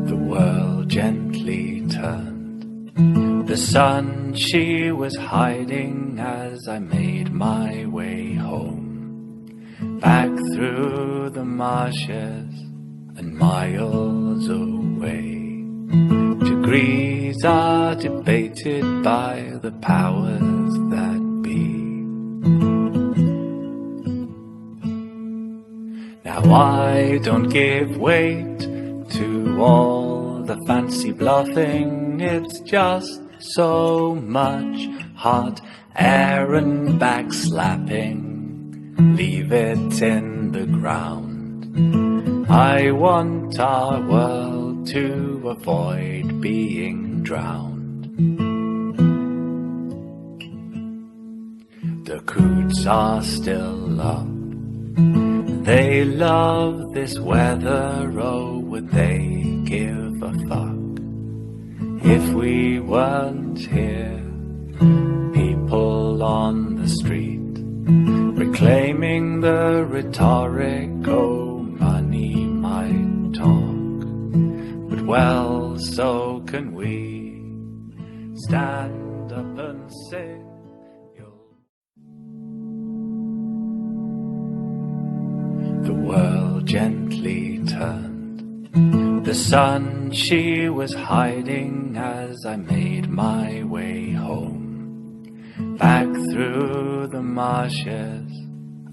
The world gently turned. The sun, she was hiding as I made my way home, back through the marshes and miles away. Degrees are debated by the powers that be. Now I don't give weight to all the fancy bluffing. It's just so much hot air and backslapping. Leave it in the ground. I want our world to avoid being drowned. The coots are still up. They love this weather, oh, would they give a fuck if we weren't here? People on the street reclaiming the rhetoric, oh, money might talk, but well, so can we. Stand up and say the world gently turned. The sun, she was hiding as I made my way home, back through the marshes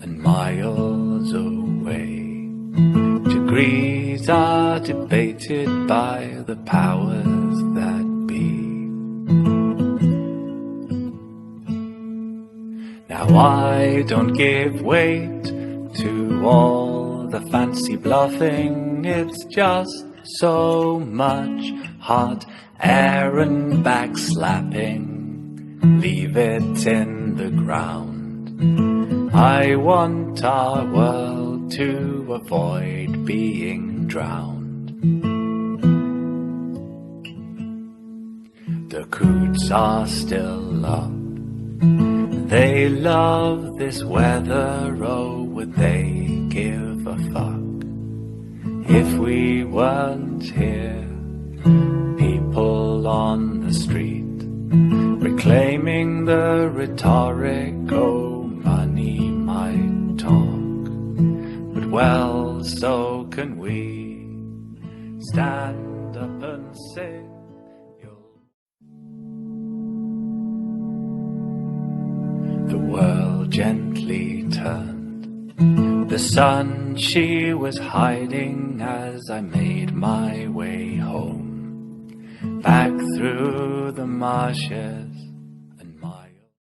and miles away. Degrees are debated by the powers that be. Now I don't give weight to all the fancy bluffing. It's just so much hot air and backslapping. Leave it in the ground. I want our world to avoid being drowned. The coots are still up. They love this weather, oh, would they give a fuck if we weren't here? People on the street reclaiming the rhetoric, oh, money might talk, but well, so can we. Stand up and say the world gently turned. The sun, she was hiding as I made my way home, back through the marshes